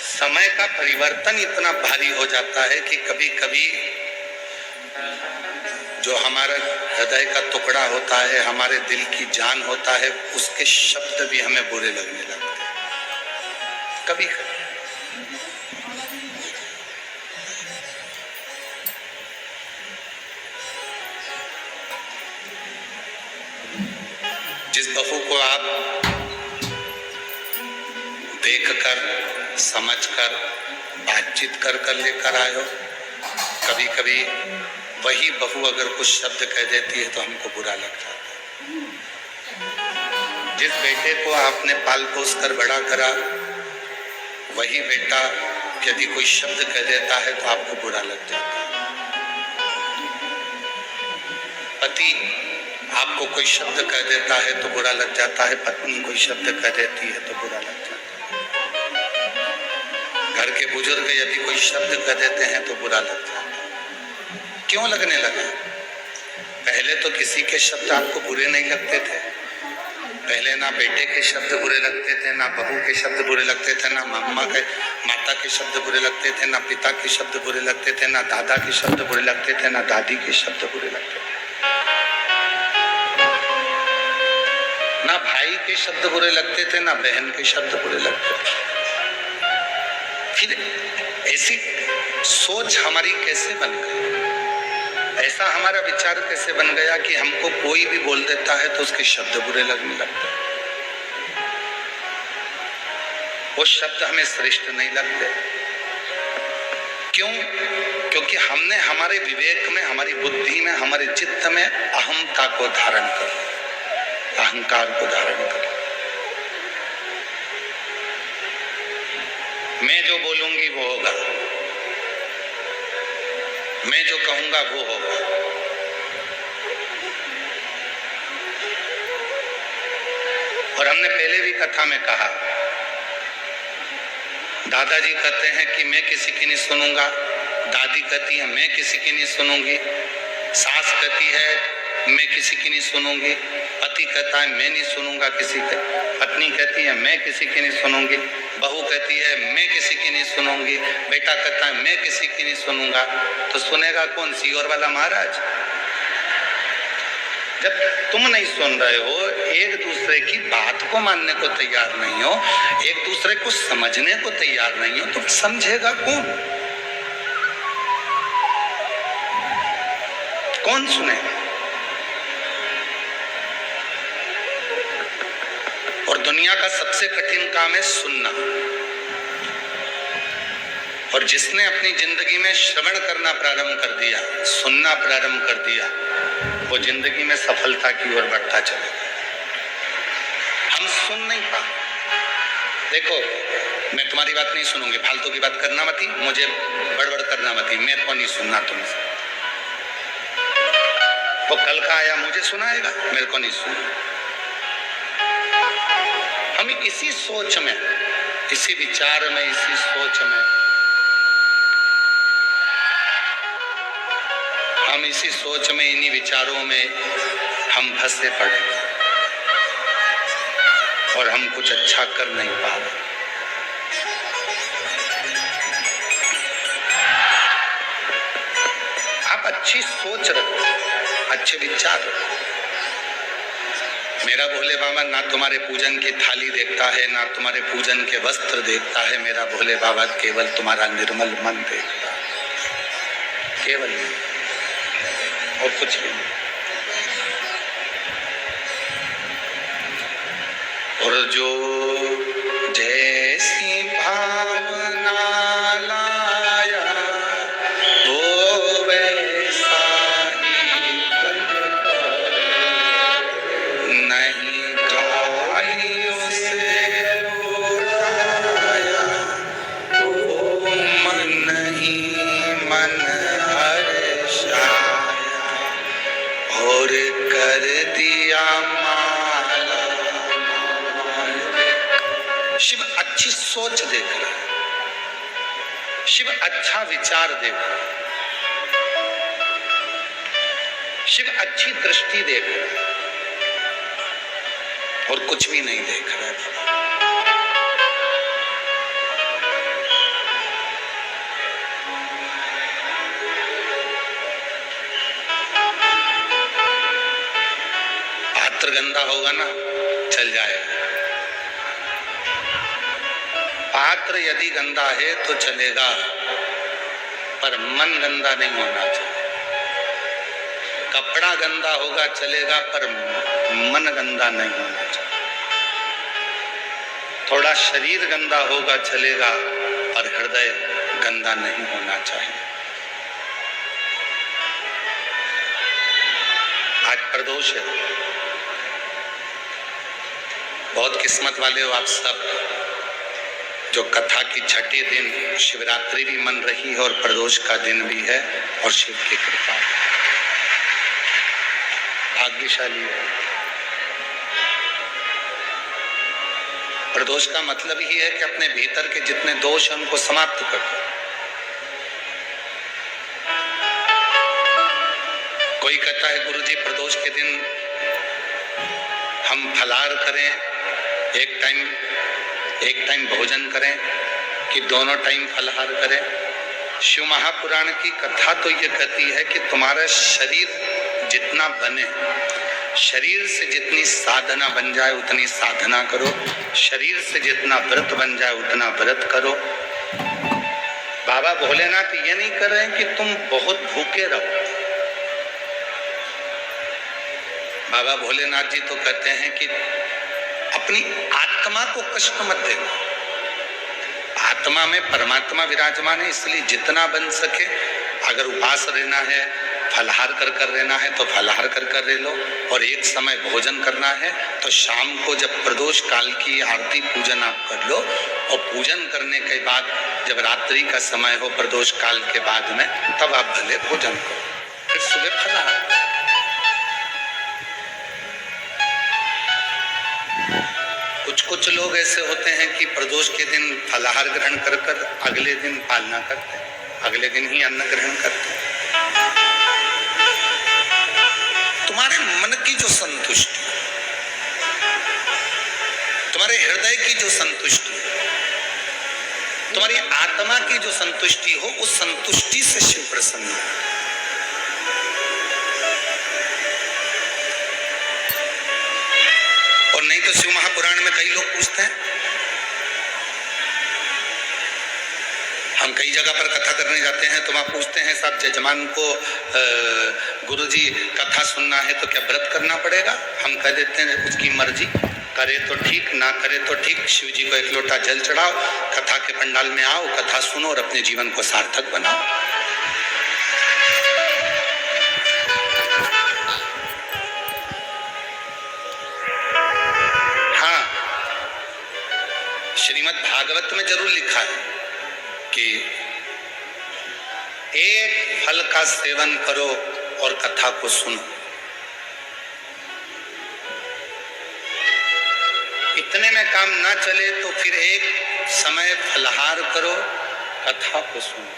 समय का परिवर्तन इतना भारी हो जाता है कि कभी कभी जो हमारा हृदय का टुकड़ा होता है, हमारे दिल की जान होता है, उसके शब्द भी हमें बुरे लगने लगते हैं कभी कभी। जिस बहू को आप देखकर, समझकर, बातचीत कर कर लेकर आए हो, कभी कभी वही बहू अगर कुछ शब्द कह देती है तो हमको बुरा लग जाता है। जिस बेटे को आपने पाल पोस कर बड़ा करा, वही बेटा यदि कोई शब्द कह देता है तो आपको बुरा लग जाता है। पति आपको कोई शब्द कह देता है तो बुरा लग जाता है, पत्नी कोई शब्द कह देती है तो बुरा लग जाता है। घर के बुजुर्ग यदि कोई शब्द कह देते हैं तो बुरा लग जाता है। क्यों लगने लगा? पहले तो किसी के शब्द आपको बुरे नहीं लगते थे। पहले ना बेटे के शब्द बुरे लगते थे, ना बहू के शब्द बुरे लगते थे, ना माता के शब्द बुरे लगते थे, ना पिता के शब्द बुरे लगते थे, ना दादा के शब्द बुरे लगते थे, ना दादी के शब्द बुरे लगते थे, ना भाई के शब्द बुरे लगते थे, ना बहन के शब्द बुरे लगते थे। फिर ऐसी सोच हमारी कैसे बन गई? ऐसा हमारा विचार कैसे बन गया कि हमको कोई भी बोल देता है तो उसके शब्द बुरे लगने लगते हैं? वो शब्द हमें श्रेष्ठ नहीं लगते। क्यों? क्योंकि हमने हमारे विवेक में, हमारी बुद्धि में, हमारे चित्त में अहमता को धारण कर, अहंकार को धारण कर। मैं जो बोलूंगी वो होगा, मैं जो कहूंगा वो होगा। और हमने पहले भी कथा में कहा, दादाजी कहते हैं कि मैं किसी की नहीं सुनूंगा, दादी कहती है मैं किसी की नहीं सुनूंगी, सास कहती है मैं किसी की नहीं सुनूंगी, पति कहता है मैं नहीं सुनूंगा किसी के, पत्नी कहती है मैं किसी की नहीं सुनूंगी, बहू कहती है मैं किसी की नहीं सुनूंगी, बेटा कहता है मैं किसी की नहीं सुनूंगा। तो सुनेगा कौन? सीहोर वाला महाराज। जब तुम नहीं सुन रहे हो, एक दूसरे की बात को मानने को तैयार नहीं हो, एक दूसरे को समझने को तैयार नहीं हो, तो समझेगा कौन? कौन सुनेगा? और दुनिया का सबसे कठिन काम है सुनना। और जिसने अपनी जिंदगी में श्रवण करना प्रारंभ कर दिया, सुनना प्रारंभ कर दिया, वो जिंदगी में सफलता की ओर बढ़ता चलेगा। हम सुन नहीं पाते। देखो, मैं तुम्हारी बात नहीं सुनूंगी, फालतू की बात करना मती, मुझे बड़बड़ करना मती, मेरे को नहीं सुनना तुमसे। वो कल का आया मुझे सुनाएगा, मेरे को नहीं सुनना। हम इसी सोच में, इसी विचार में, इसी सोच में, हम इसी सोच में, इन्हीं विचारों में हम फंसे पड़े और हम कुछ अच्छा कर नहीं पा रहे। आप अच्छी सोच रखो, अच्छे विचार रखो। मेरा भोले बाबा ना तुम्हारे पूजन की थाली देखता है, ना तुम्हारे पूजन के वस्त्र देखता है। मेरा भोले बाबा केवल तुम्हारा निर्मल मन देखता है, केवल, और कुछ भी नहीं। और जो जैसी भावना लाया वो वैसा ही नहीं, गायों से उठाया वो मन ही मन हर्षाया और कर दिया माला। शिव अच्छी सोच देख रहा है, शिव अच्छा विचार देख रहा है, शिव अच्छी दृष्टि देख रहा है और कुछ भी नहीं देख रहा है। गंदा होगा ना चल जाएगा, पात्र यदि गंदा है तो चलेगा, पर मन गंदा नहीं होना चाहिए। कपड़ा गंदा होगा चलेगा, पर मन गंदा नहीं होना चाहिए। थोड़ा शरीर गंदा होगा चलेगा, पर हृदय गंदा नहीं होना चाहिए। आज प्रदोष है, बहुत किस्मत वाले हो आप सब, जो कथा की छठे दिन शिवरात्रि भी मन रही है और प्रदोष का दिन भी है, और शिव की कृपा है, भाग्यशाली है। प्रदोष का मतलब ही है कि अपने भीतर के जितने दोष हैं उनको समाप्त कर दो। कोई कहता है गुरुजी प्रदोष के दिन हम फलाहार करें, एक टाइम भोजन करें कि दोनों टाइम फलाहार करें। शिव महापुराण की कथा तो ये कहती है कि तुम्हारा शरीर जितना बने, शरीर से जितनी साधना बन जाए उतनी साधना करो, शरीर से जितना व्रत बन जाए उतना व्रत करो। बाबा भोलेनाथ ये नहीं कर रहे हैं कि तुम बहुत भूखे रहो। बाबा भोलेनाथ जी तो कहते हैं कि अपनी आत्मा को कष्ट मत दे। आत्मा में परमात्मा विराजमान है, इसलिए जितना बन सके, अगर उपास रहना है, फलाहार कर रहना है तो फलाहार कर रह लो, और एक समय भोजन करना है तो शाम को जब प्रदोष काल की आरती पूजन आप कर लो, और पूजन करने के बाद जब रात्रि का समय हो प्रदोष काल के बाद में, तब आप भले भोजन करो, फिर सुबह फलाहार। कुछ लोग ऐसे होते हैं कि प्रदोष के दिन फलाहार ग्रहण कर अगले दिन पालना करते हैं, अगले दिन ही अन्न ग्रहण करते हैं। तुम्हारे मन की जो संतुष्टि, तुम्हारे हृदय की जो संतुष्टि, तुम्हारी आत्मा की जो संतुष्टि हो, उस संतुष्टि से शिव प्रसन्न हो। और नहीं तो शिव महापुराण में कई लोग पूछते हैं, हम कई जगह पर कथा करने जाते हैं तो वहां पूछते हैं साहब जजमान को गुरुजी कथा सुनना है तो क्या व्रत करना पड़ेगा? हम कह देते हैं उसकी मर्जी, करे तो ठीक, ना करे तो ठीक। शिव जी को एक लोटा जल चढ़ाओ, कथा के पंडाल में आओ, कथा सुनो और अपने जीवन को सार्थक बनाओ। श्रीमद् भागवत में जरूर लिखा है कि एक फल का सेवन करो और कथा को सुनो। इतने में काम ना चले तो फिर एक समय फलाहार करो, कथा को सुनो।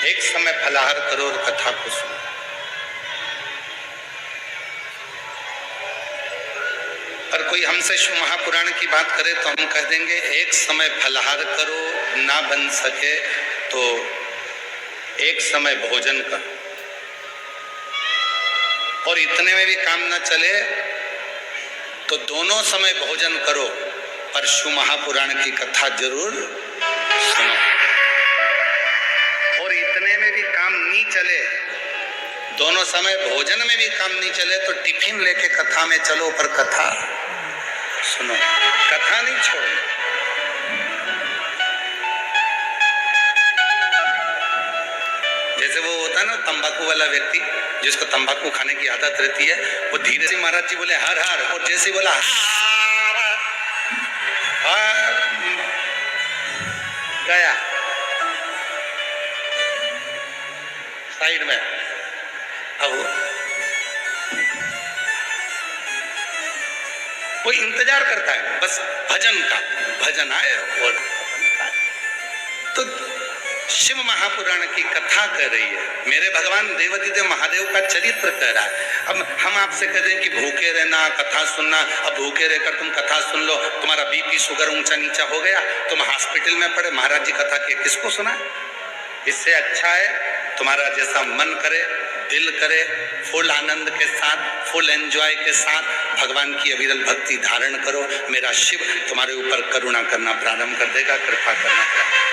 एक समय फलाहार करो और कथा को सुनो। पर कोई हमसे शिव महापुराण की बात करे तो हम कह देंगे एक समय फलाहार करो, ना बन सके तो एक समय भोजन करो, और इतने में भी काम ना चले तो दोनों समय भोजन करो, पर शिव महापुराण की कथा जरूर सुनो। और इतने में भी काम नहीं चले, दोनों समय भोजन में भी काम नहीं चले तो टिफिन लेके कथा में चलो, पर कथा सुनो, कथा नहीं छोड़ो। जैसे वो होता है ना तंबाकू वाला व्यक्ति, जिसको तंबाकू खाने की आदत रहती है, वो धीरे से महाराज जी बोले हर हर, और जैसे बोला गया साइड में। अब कोई इंतजार करता है बस भजन का, भजन आए और तो शिव महापुराण की कथा कर रही है, मेरे भगवान देवाधिदेव महादेव का चरित्र कह रहा है। अब हम आपसे कह दें कि भूखे रहना, कथा सुनना, अब भूखे रहकर तुम कथा सुन लो, तुम्हारा बीपी शुगर ऊंचा नीचा हो गया, तुम हॉस्पिटल में पड़े, महाराज जी कथा के किसको सुना? इससे अच्छा है तुम्हारा जैसा मन करे, दिल करे, फुल आनंद के साथ, फुल एंजॉय के साथ भगवान की अविरल भक्ति धारण करो। मेरा शिव तुम्हारे ऊपर करुणा करना प्रारंभ कर देगा, कृपा करना प्रारंभ।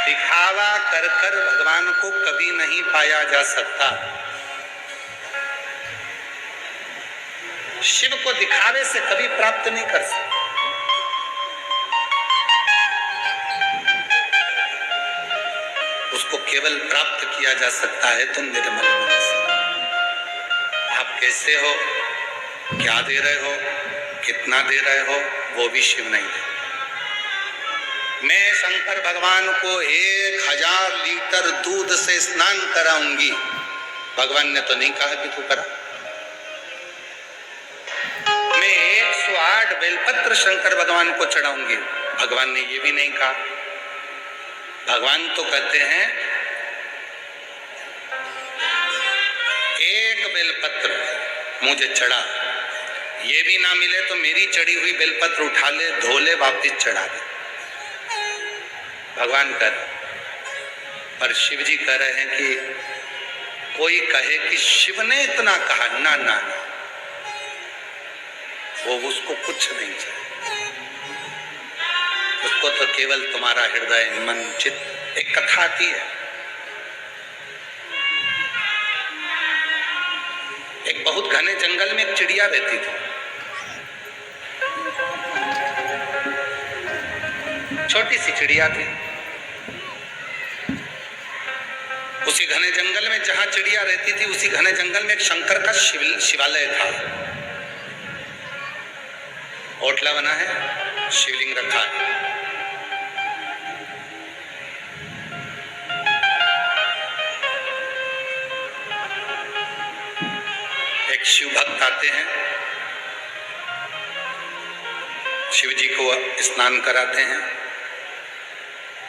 दिखावा कर कर भगवान को कभी नहीं पाया जा सकता। शिव को दिखावे से कभी प्राप्त नहीं कर सकते। उसको केवल प्राप्त किया जा सकता है तुम निर्मल मन से। आप कैसे हो, क्या दे रहे हो, कितना दे रहे हो, वो भी शिव नहीं दे। मैं शंकर भगवान को 1000 लीटर दूध से स्नान कराऊंगी, भगवान ने तो नहीं कहा कि तू करा। मैं 108 बेलपत्र शंकर भगवान को चढ़ाऊंगी, भगवान ने ये भी नहीं कहा। भगवान तो कहते हैं एक बेलपत्र मुझे चढ़ा, ये भी ना मिले तो मेरी चढ़ी हुई बेलपत्र उठा ले, धो ले, वापिस चढ़ा दे। भगवान कह रहे, पर शिव जी कह रहे हैं कि कोई कहे कि शिव ने इतना कहा, ना ना ना, वो उसको कुछ नहीं चाहिए। उसको तो केवल तुम्हारा हृदय, मन, चित्त। एक कथा आती है, एक बहुत घने जंगल में एक चिड़िया रहती थी। छोटी सी चिड़िया थी। उसी घने जंगल में जहां चिड़िया रहती थी, उसी घने जंगल में एक शंकर का शिवालय था। ओटला बना है, शिवलिंग रखा है। एक शिव भक्त आते हैं, शिव जी को स्नान कराते हैं,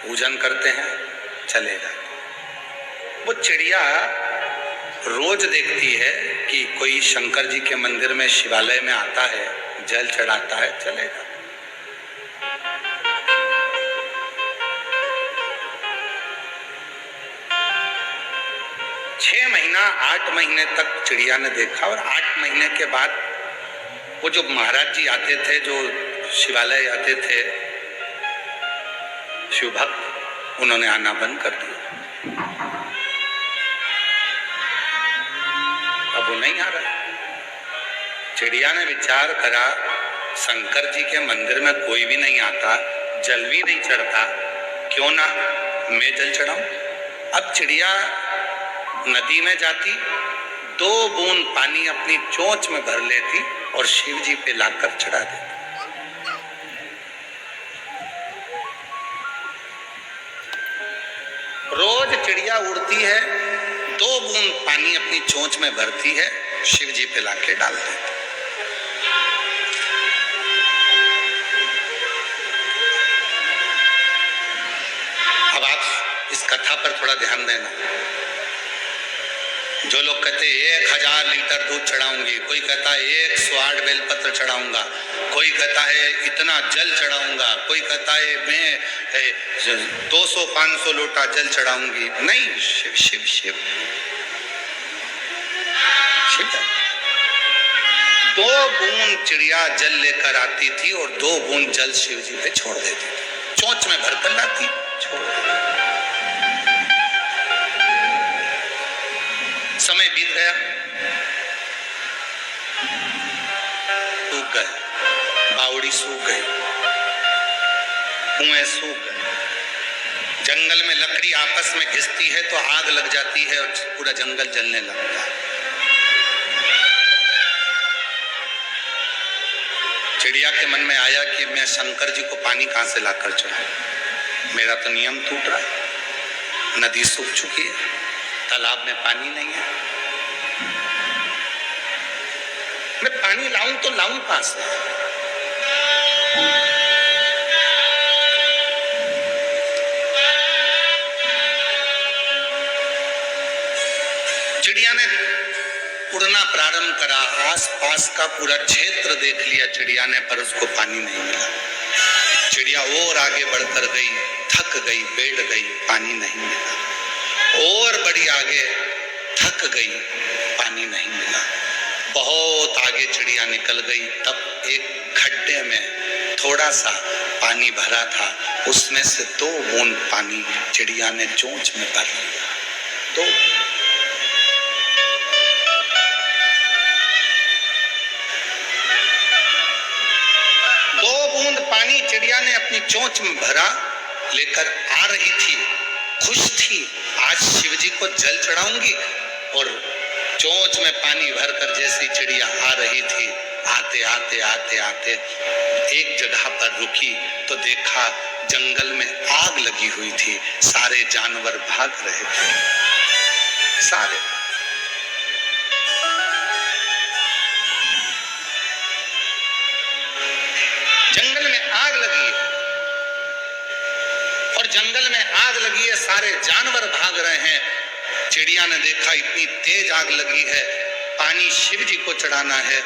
पूजन करते हैं, चले जाते। वो चिड़िया रोज देखती है कि कोई शंकर जी के मंदिर में, शिवालय में आता है, जल चढ़ाता है, चले जाता। 6 महीना 8 महीने तक चिड़िया ने देखा, और 8 महीने के बाद वो जो महाराज जी आते थे, जो शिवालय आते थे शिव भक्त, उन्होंने आना बंद कर दिया। अब वो नहीं आ रहा। चिड़िया ने विचार करा, शंकर जी के मंदिर में कोई भी नहीं आता, जल भी नहीं चढ़ता, क्यों ना मैं जल चढ़ाऊं। अब चिड़िया नदी में जाती, 2 बूंद पानी अपनी चोंच में भर लेती और शिव जी पे लाकर चढ़ा देती। रोज चिड़िया उड़ती है, 2 बूंद पानी अपनी चोंच में भरती है, शिव जी पे लाके डाल देती। अब आप इस कथा पर थोड़ा ध्यान देना। जो लोग कहते 1000 लीटर दूध चढ़ाऊंगी, कोई कहता है 108 बेलपत्र चढ़ाऊंगा, कोई कहता है इतना जल चढ़ाऊंगा, कोई कहता है मैं 200-500 लोटा जल चढ़ाऊंगी। नहीं, शिव शिव शिव शिव। 2 बूंद चिड़िया जल लेकर आती थी और 2 बूंद जल शिव जी पे छोड़ देती थी, चोंच में भरकर लाती, छोड़ देती। समय बीत गया, सूख गए, बावड़ी सूख गई, कुएं सूख गए। जंगल में लकड़ी आपस में घिसती है तो आग लग जाती है और पूरा जंगल जलने लगता है। चिड़िया के मन में आया कि मैं शंकर जी को पानी कहां से लाकर चढ़ाऊं, मेरा तो नियम टूट रहा है। नदी सूख चुकी है, तालाब में पानी नहीं है, मैं पानी लाऊं तो लाऊं कहां से। चिड़िया ने उड़ना प्रारंभ करा, आसपास का पूरा क्षेत्र देख लिया चिड़िया ने, पर उसको पानी नहीं मिला। चिड़िया और आगे बढ़कर गई, थक गई, बैठ गई, पानी नहीं मिला। और बड़ी आगे, थक गई, पानी नहीं मिला। बहुत आगे चिड़िया निकल गई, तब एक खड्डे में थोड़ा सा पानी भरा था, उसमें से 2 बूंद पानी चिड़िया ने चोंच में भर लिया। 2 बूंद पानी चिड़िया ने अपनी चोंच में भरा, लेकर आ रही थी, खुश थी, आज शिव जी को जल चढ़ाऊंगी। और चोंच में पानी भरकर जैसी चिड़िया आ रही थी, आते आते आते आते एक जगह पर रुकी तो देखा जंगल में आग लगी हुई थी, सारे जानवर भाग रहे थे, सारे। जंगल में आग लगी है, और जंगल में आग लगी है, सारे जानवर भाग रहे हैं। चिड़िया ने देखा इतनी तेज आग लगी है, पानी शिव जी को चढ़ाना है,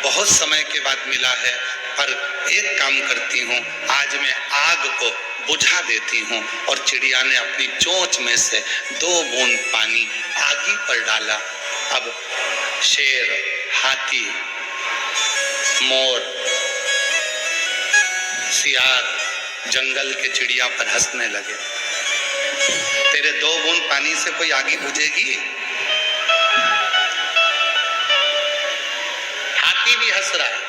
बहुत समय के बाद मिला है, पर एक काम करती हूँ, आज मैं आग को बुझा देती हूँ। और चिड़िया ने अपनी चोंच में से 2 बूंद पानी आगी पर डाला। अब शेर, हाथी, मोर, सियार जंगल के चिड़िया पर हंसने लगे। तेरे 2 बूंद पानी से कोई आगी बुझेगी? हाथी भी हंस रहा है,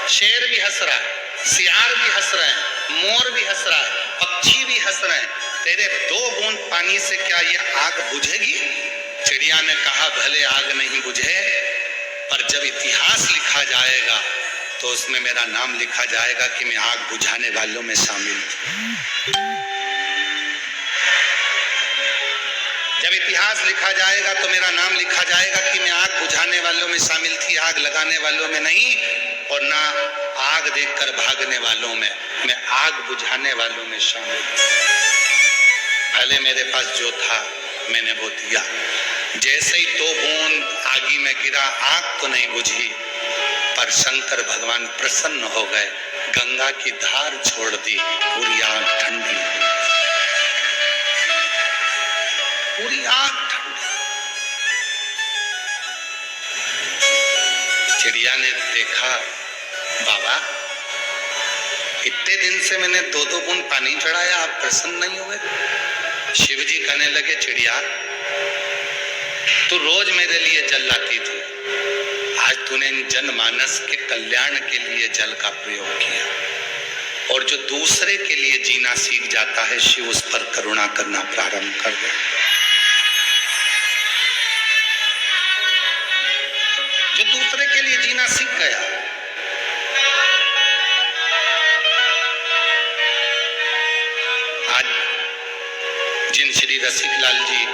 शेर भी हंस रहा है, सियार भी हंस रहे हैं, मोर भी हंस रहा है, पक्षी भी हंस रहे हैं। तेरे 2 बूंद पानी से क्या ये आग बुझेगी? चिड़िया ने कहा, भले आग नहीं बुझे, पर जब इतिहास लिखा जाएगा तो उसमें मेरा नाम लिखा जाएगा कि मैं आग बुझाने वालों में शामिल थी। जब इतिहास लिखा जाएगा तो मेरा नाम लिखा जाएगा कि मैं आग बुझाने वालों में शामिल थी, आग लगाने वालों में नहीं, और ना आग देखकर भागने वालों में, मैं आग बुझाने वालों में शामिल थी। भले मेरे पास जो था मैंने वो दिया। जैसे ही 2 बूंद आगी में गिरा, आग तो नहीं बुझी, पर शंकर भगवान प्रसन्न हो गए, गंगा की धार छोड़ दी, पूरी आग ठंडी, पूरी आग ठंडी। चिड़िया ने देखा, बाबा इतने दिन से मैंने 2-2 बूंद पानी चढ़ाया, आप प्रसन्न नहीं हुए? शिव जी कहने लगे, चिड़िया तू रोज मेरे लिए जल लाती थी, आज तूने जनमानस के कल्याण के लिए जल का प्रयोग किया, और जो दूसरे के लिए जीना सीख जाता है, शिव उस पर करुणा करना प्रारंभ कर दे। जो दूसरे के लिए जीना सीख गया, आज जिन श्री रसिकलाल जी,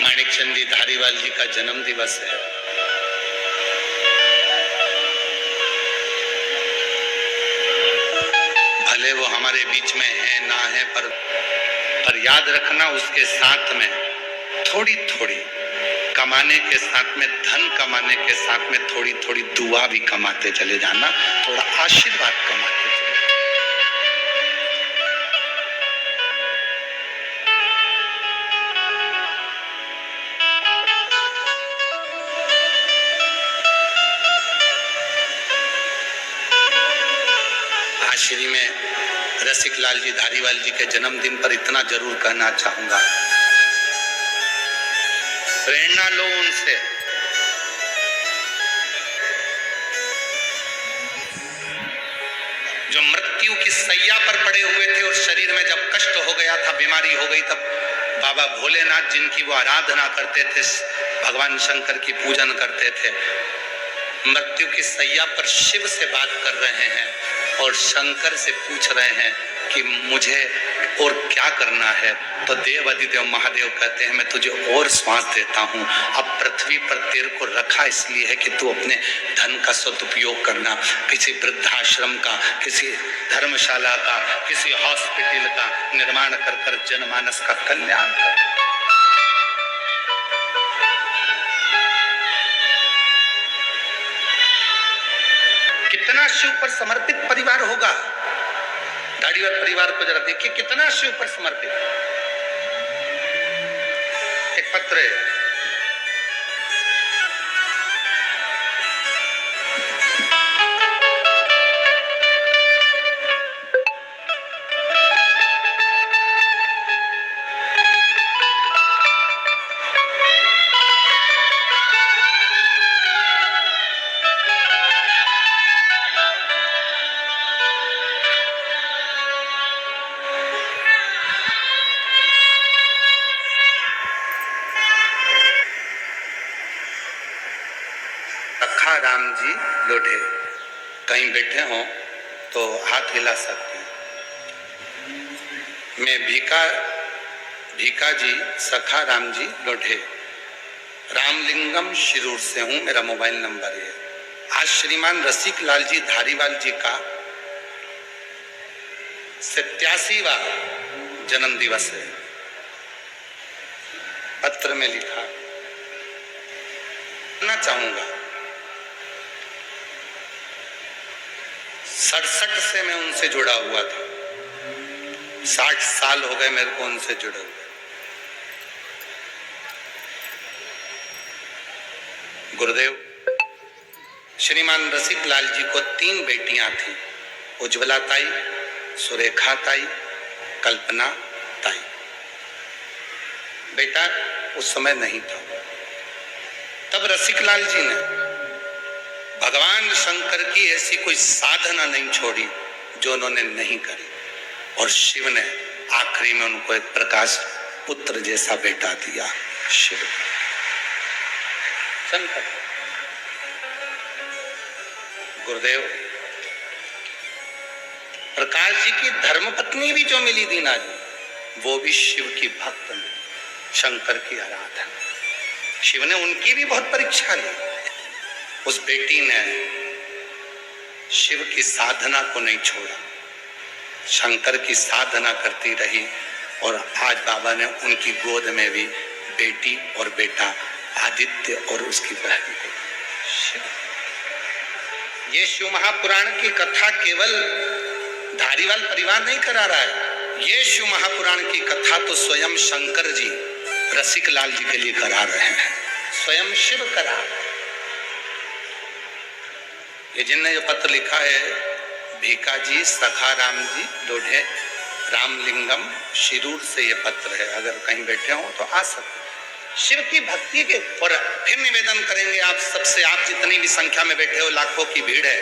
माणिकचंद जी धारीवाल जी का जन्म दिवस है, भले वो हमारे बीच में है ना है, पर याद रखना, उसके साथ में थोड़ी थोड़ी कमाने के साथ में, धन कमाने के साथ में थोड़ी थोड़ी दुआ भी कमाते चले जाना, थोड़ा आशीर्वाद कमाते चले। श्री में रसिकलाल जी धारीवाल जी के जन्मदिन पर इतना जरूर कहना चाहूंगा, प्रेरणा लो उनसे। जो मृत्यु की सैया पर पड़े हुए थे और शरीर में जब कष्ट हो गया था, बीमारी हो गई, तब बाबा भोलेनाथ जिनकी वो आराधना करते थे, भगवान शंकर की पूजन करते थे, मृत्यु की सैया पर शिव से बात कर रहे हैं और शंकर से पूछ रहे हैं कि मुझे और क्या करना है। तो देव अधिदेव महादेव कहते हैं, मैं तुझे और श्वास देता हूँ। अब पृथ्वी पर तेरे को रखा इसलिए है कि तू अपने धन का सदुपयोग करना, किसी वृद्धाश्रम का, किसी धर्मशाला का, किसी हॉस्पिटल का निर्माण कर जनमानस का कल्याण कर। कितना शिव पर समर्पित परिवार होगा धारीवाल परिवार को जरा देखिए कितना शिव पर समर्पित। एक पत्र है, सखा राम जी लोढ़े। कहीं बैठे हो तो हाथ हिला सकते हैं। मैं भीका जी सखा राम जी लोढ़े, रामलिंगम शिरूर से हूं, मेरा मोबाइल नंबर है। आज श्रीमान रसिक लाल जी धारीवाल जी का 87वां जन्म दिवस है। पत्र में लिखा ना चाहूंगा, 67 से मैं उनसे जुड़ा हुआ था, 60 साल हो गए मेरे को उनसे जुड़े हुए। गुरुदेव, श्रीमान रसिक लाल जी को 3 बेटियां थी, उज्ज्वला ताई, सुरेखा ताई, कल्पना ताई। बेटा उस समय नहीं था। तब रसिक लाल जी ने भगवान शंकर की ऐसी कोई साधना नहीं छोड़ी जो उन्होंने नहीं करी, और शिव ने आखिरी में उनको एक प्रकाश पुत्र जैसा बेटा दिया, शिव शंकर। गुरुदेव, प्रकाश जी की धर्मपत्नी भी जो मिली दीना जी, वो भी शिव की भक्त मिली, शंकर की आराधना। शिव ने उनकी भी बहुत परीक्षा ली। उस बेटी ने शिव की साधना को नहीं छोड़ा, शंकर की साधना करती रही, और आज बाबा ने उनकी गोद में भी बेटी और बेटा आदित्य और उसकी बहन को शिव। ये शिव महापुराण की कथा केवल धारीवाल परिवार नहीं करा रहा है, ये शिव महापुराण की कथा तो स्वयं शंकर जी रसिक लाल जी के लिए करा रहे हैं, स्वयं शिव करा। ये जिनने जो पत्र लिखा है, भीका जी सखा राम जी लोढ़े, रामलिंगम शिरूर से ये पत्र है। अगर कहीं बैठे हो तो आ सकते। शिव की भक्ति के, और फिर निवेदन करेंगे आप सबसे, आप जितनी भी संख्या में बैठे हो, लाखों की भीड़ है,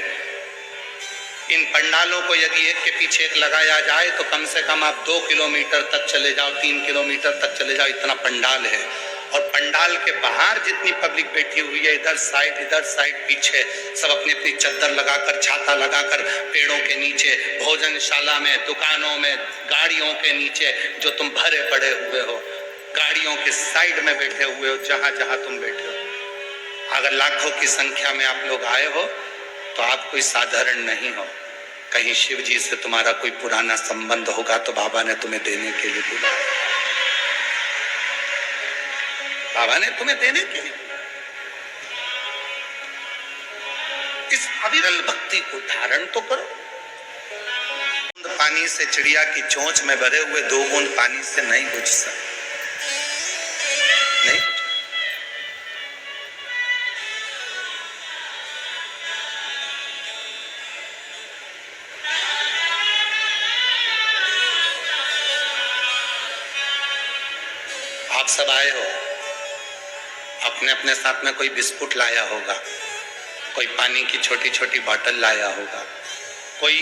इन पंडालों को यदि एक के पीछे एक लगाया जाए तो कम से कम आप 2 किलोमीटर तक चले जाओ, 3 किलोमीटर तक चले जाओ, इतना पंडाल है। और पंडाल के बाहर जितनी पब्लिक बैठी हुई है, इधर साइड पीछे, सब अपनी अपनी चद्दर लगाकर, छाता लगाकर, पेड़ों के नीचे, भोजनशाला में, दुकानों में, गाड़ियों के नीचे, जो तुम भरे पड़े हुए हो, गाड़ियों के साइड में बैठे हुए हो, जहां जहां तुम बैठे हो, अगर लाखों की संख्या में आप लोग आए हो तो आप कोई साधारण नहीं हो। कहीं शिव जी से तुम्हारा कोई पुराना संबंध होगा तो बाबा ने तुम्हें देने के लिए बुलाया, बाबा ने तुम्हें देने के लिए। इस अविरल भक्ति को धारण तो करो। पानी से चिड़िया की चोंच में भरे हुए 2 बूंद पानी से नहीं बुझ सकते, नहीं। आप सब आए हो, अपने अपने साथ में कोई बिस्कुट लाया होगा, कोई पानी की छोटी छोटी बोतल लाया होगा, कोई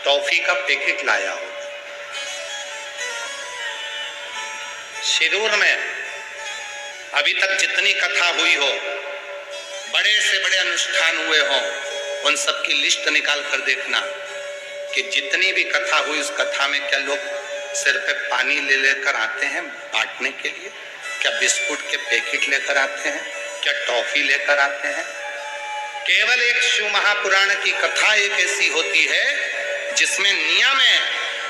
टॉफी का पैकेट लाया होगा। शिरूर में अभी तक जितनी कथा हुई हो, बड़े से बड़े अनुष्ठान हुए हो, उन सब की लिस्ट निकाल कर देखना कि जितनी भी कथा हुई, उस कथा में क्या लोग सिर पे पानी ले लेकर आते हैं बांटने के लिए? क्या बिस्कुट के पैकेट लेकर आते हैं? क्या टॉफी लेकर आते हैं? केवल एक शिव महापुराण की कथा एक ऐसी होती है जिसमें नियम है,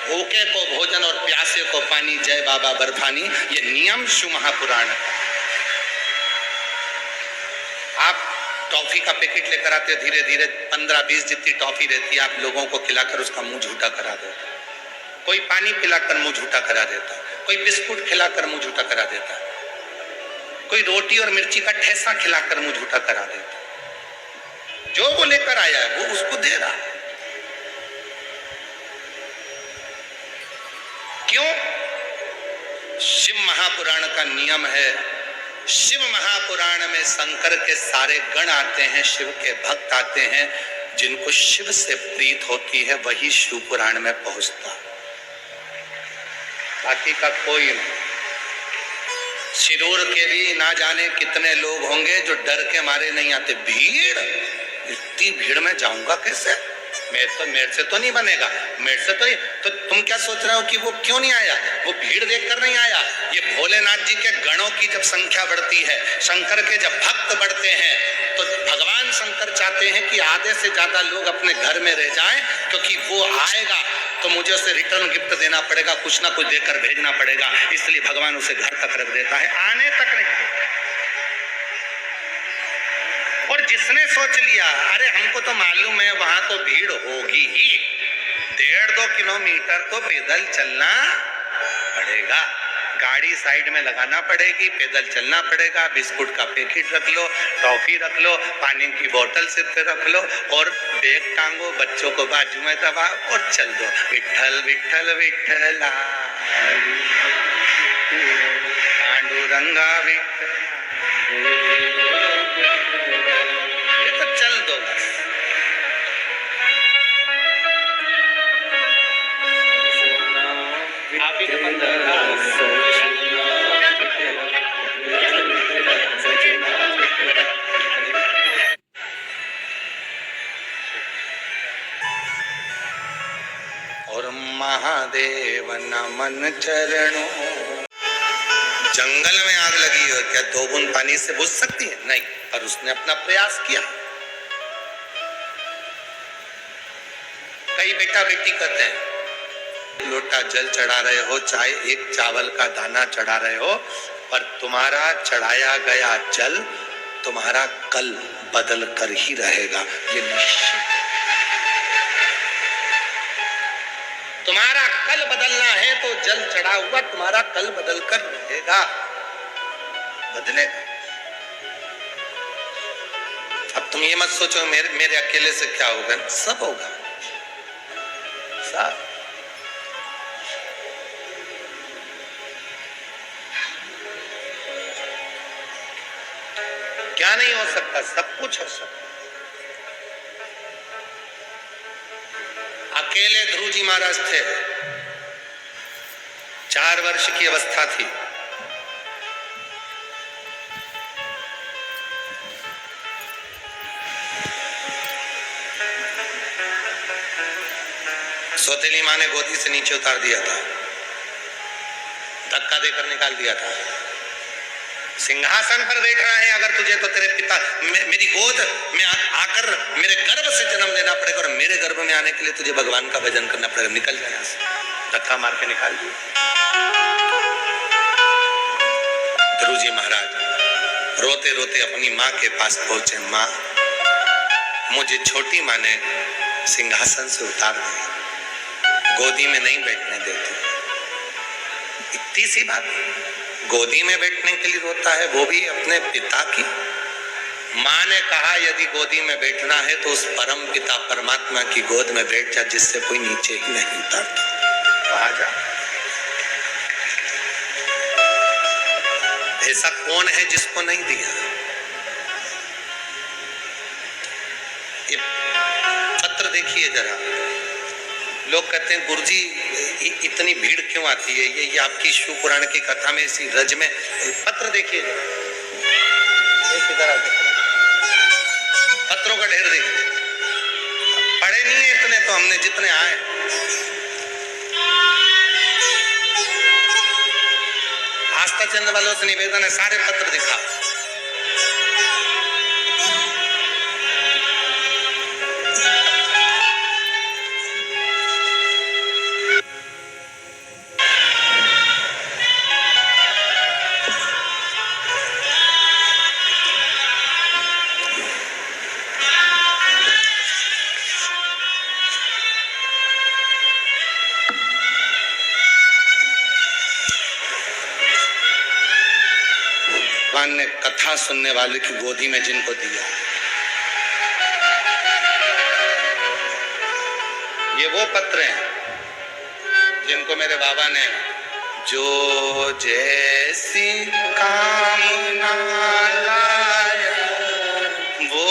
भूखे को भोजन और प्यासे को पानी, जय बाबा बर्फानी। ये नियम शिव महापुराण है। आप टॉफी का पैकेट लेकर आते हो, धीरे धीरे 15-20 जितनी टॉफी रहती है, आप लोगों को खिलाकर उसका मुंह झूठा करा दो। कोई पानी पिलाकर मुंह झूठा करा देता, कोई बिस्कुट खिलाकर मुंह झूठा करा देता, कोई रोटी और मिर्ची का ठेसा खिलाकर मुंह झूठा करा देता। जो वो लेकर आया है वो उसको दे रहा। क्यों? शिव महापुराण का नियम है, शिव महापुराण में शंकर के सारे गण आते हैं, शिव के भक्त आते हैं, जिनको शिव से प्रीत होती है वही शिव पुराण में पहुंचता, बाकी का कोई नहीं। शिरूर के भी ना जाने कितने लोग होंगे जो डर के मारे नहीं आते। भीड़, इतनी भीड़ में जाऊंगा कैसे, मेरे से तो नहीं बनेगा, मेरे से तो नहीं। तो तुम क्या सोच रहे हो कि वो क्यों नहीं आया? वो भीड़ देखकर नहीं आया। ये भोलेनाथ जी के गणों की जब संख्या बढ़ती है, शंकर के जब भक्त बढ़ते हैं, तो भगवान शंकर चाहते हैं कि आधे से ज्यादा लोग अपने घर में रह जाएं, क्योंकि वो आएगा तो मुझे उसे रिटर्न गिफ्ट देना पड़ेगा, कुछ ना कुछ देकर भेजना पड़ेगा, इसलिए भगवान उसे घर तक रख देता है, आने तक नहीं। और जिसने सोच लिया अरे हमको तो मालूम है वहां तो भीड़ होगी ही, 1.5-2 किलोमीटर तो पैदल चलना पड़ेगा, गाड़ी साइड में लगाना पड़ेगी, पैदल चलना पड़ेगा, बिस्कुट का पैकेट रख लो, टॉफी रख लो, पानी की बोतल सिर पे रख लो और बैग टांगो, बच्चों को बाजू में दबाओ और चल दो, विठ्ठल विठ्ठल विठ्ठला पांडुरंगा विठ्ठल, तो चल दो बस। आप ही के बंदर और महादेव नमन चरणों। जंगल में आग लगी हो, क्या 2 बूंद पानी से बुझ सकती है? नहीं, पर उसने अपना प्रयास किया। कई बेटा बेटी कहते हैं लोटा जल चढ़ा रहे हो, चाहे एक चावल का दाना चढ़ा रहे हो, पर तुम्हारा चढ़ाया गया जल तुम्हारा कल बदल कर ही रहेगा, ये निश्चित। तुम्हारा कल बदलना है तो जल चढ़ा हुआ तुम्हारा कल बदल कर रहेगा, बदलेगा। अब तुम ये मत सोचो मेरे अकेले से क्या होगा, सब होगा, सब। क्या नहीं हो सकता? सब कुछ हो सकता। अकेले ध्रुव जी महाराज थे, 4 वर्ष की अवस्था थी, सौतेली माँ ने गोदी से नीचे उतार दिया था, धक्का देकर निकाल दिया था। सिंहासन पर बैठ रहा है अगर तुझे, तो तेरे पिता मेरी गोद में आकर मेरे गर्भ से जन्म लेना पड़ेगा, और मेरे गर्भ में आने के लिए तुझे भगवान का भजन करना पड़ेगा, निकल जाए यहाँ से। धक्का मार के निकाल दिया। ध्रुव जी महाराज रोते रोते अपनी माँ के पास पहुंचे। माँ, मुझे छोटी माँ ने सिंहासन से उतार दिया, गोदी में नहीं बैठने देती। इतनी सी बात, गोदी में बैठने के लिए रोता है, वो भी अपने पिता की। माँ ने कहा यदि गोदी में बैठना है तो उस परम पिता परमात्मा की गोद में बैठ जा, जिससे कोई नीचे ही नहीं उतरता, वहां जा। ऐसा कौन है जिसको नहीं दिया? ये पत्र देखिए जरा, लोग कहते हैं गुरुजी इतनी भीड़ क्यों आती है, ये आपकी शिव पुराण की कथा में इसी रज में। पत्र देखिए, पत्रों का ढेर देखिए, पढ़े नहीं है इतने तो हमने, जितने आए। आस्था चंद वालों से निवेदन है, सारे पत्र दिखा। कथा सुनने वाले की गोदी में जिनको दिया। ये वो पत्र हैं जिनको मेरे बाबा ने, जो जैसी कामना लाया वो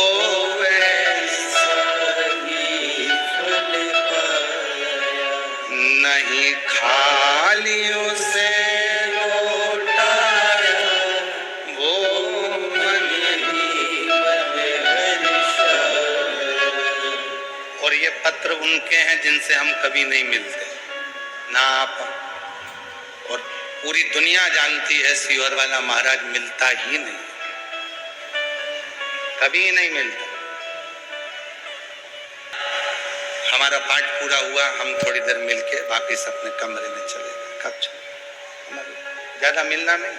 वैसा ही फल पाया, नहीं खाली उसे लौटाया वो मन ही मन हर्षाया। और ये पत्र उनके हैं जिनसे हम कभी नहीं मिलते ना आप, और पूरी दुनिया जानती है सीहोर वाला महाराज मिलता ही नहीं, कभी नहीं मिलता। हमारा पाठ पूरा हुआ, हम थोड़ी देर मिलके वापिस अपने कमरे में चले गए। कब चले, ज्यादा मिलना नहीं।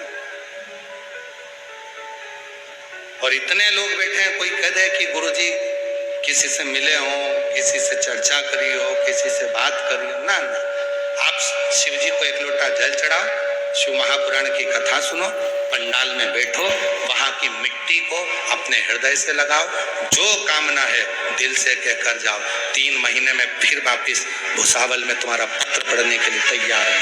और इतने लोग बैठे हैं, कोई कह दे कि गुरुजी किसी से मिले हो, किसी से चर्चा करी हो, किसी से बात करी हो, ना ना। आप शिव जी को एक लोटा जल चढ़ाओ, शिव महापुराण की कथा सुनो, पंडाल में बैठो, वहां की मिट्टी को अपने हृदय से लगाओ, जो कामना है दिल से कहकर जाओ। 3 महीने में फिर वापिस भुसावल में तुम्हारा पत्र पढ़ने के लिए तैयार है।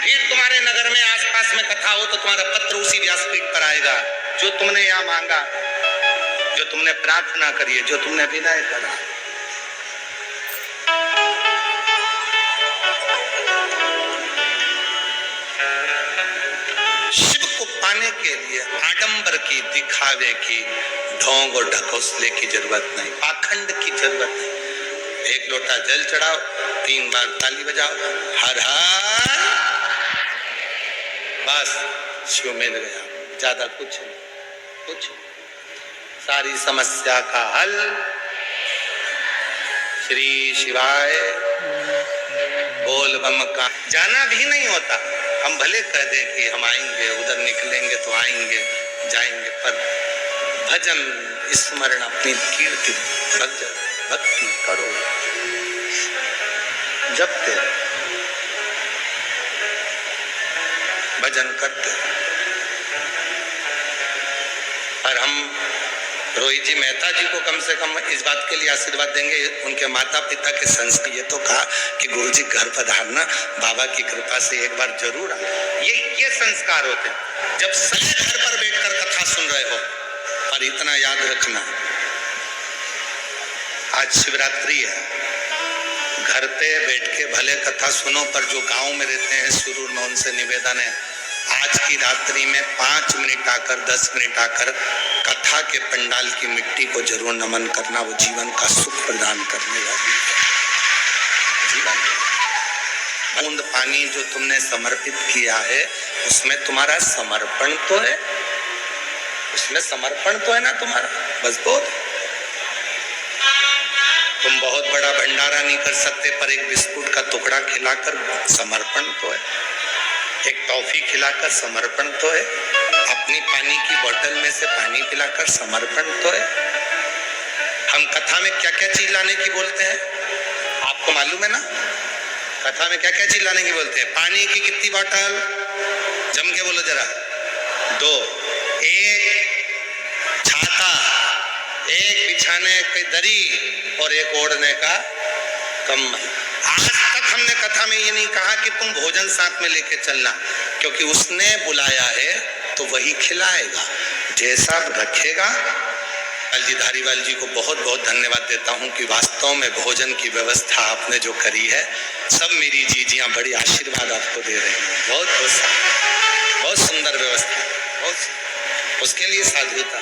फिर तुम्हारे नगर में आसपास में कथा हो तो तुम्हारा पत्र उसी व्यासपीठ पर आएगा। जो तुमने यहाँ मांगा, जो तुमने प्रार्थना करी है, जो तुमने विनय करा। शिव को पाने के लिए आडंबर की, दिखावे की, ढोंग और ढकोसले की जरूरत नहीं, पाखंड की जरूरत नहीं। एक लोटा जल चढ़ाओ, 3 बार ताली बजाओ, हर हर, बस शिव मिल गया। ज्यादा कुछ नहीं, कुछ सारी समस्या का हल श्री शिवाय बोल बम का। जाना भी नहीं होता, हम भले कह दें कि हम आएंगे, उधर निकलेंगे तो आएंगे जाएंगे, पर भजन स्मरण अपनी कीर्ति भक्ति करो, जपते भजन करते। और हम रोहित जी मेहता जी को कम से कम इस बात के लिए आशीर्वाद देंगे, उनके माता पिता के संस्कार। ये तो कहा कि गुरुजी घर पधारना, बाबा की कृपा से एक बार जरूर आ। ये संस्कार होते हैं। जब सभी घर पर बैठकर कथा सुन रहे हो, और इतना याद रखना, आज शिवरात्रि है, घर पे बैठ के भले कथा सुनो, पर जो गांव में रहते हैं सुरूर में, उनसे निवेदन है आज की रात्रि में 5 मिनट आकर, 10 मिनट आकर कथा के पंडाल की मिट्टी को जरूर नमन करना। वो जीवन का सुख प्रदान करने वाली जीवन। बूंद पानी जो तुमने समर्पित किया है, उसमें तुम्हारा समर्पण तो है, उसमें समर्पण तो है ना तुम्हारा, बस बहुत। तुम बहुत बड़ा भंडारा नहीं कर सकते, पर एक बिस्कुट का टुकड़ा खिलाकर समर्पण तो है, एक टॉफी खिलाकर समर्पण तो है, अपनी पानी की बोतल में से पानी पिलाकर समर्पण तो है। हम कथा में क्या क्या चीज लाने की बोलते हैं, आपको मालूम है ना? कथा में क्या क्या चीज लाने की बोलते हैं? पानी की कितनी बोतल, जम के बोलो जरा, 2, एक छाता, एक बिछाने की दरी और एक ओढ़ने का कम्बल। आज तक हमने कथा में ये नहीं कहा कि तुम भोजन साथ में लेके चलना, क्योंकि उसने बुलाया है तो वही खिलाएगा, जैसा रखेगा। जी धारीवाल जी को बहुत बहुत धन्यवाद देता हूं कि वास्तव में भोजन की व्यवस्था आपने जो करी है, सब मेरी जीजियां बड़ी आशीर्वाद आपको दे रही हैं। बहुत बहुत बहुत सुंदर व्यवस्था, बहुत, उसके लिए साधुता।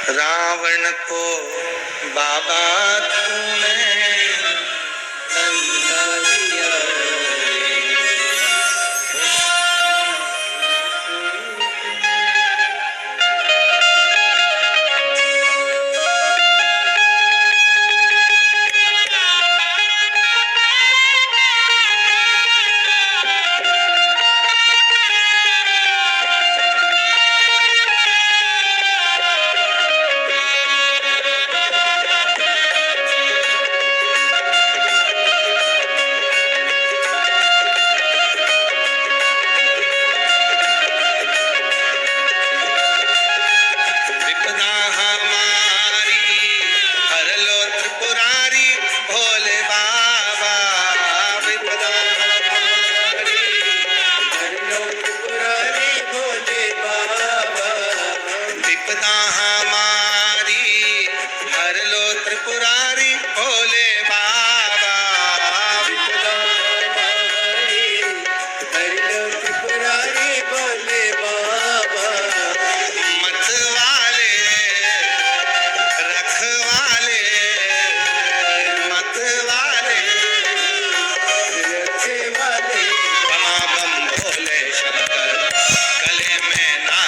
रावण को बाबा तूने नंदा दिया, आपदा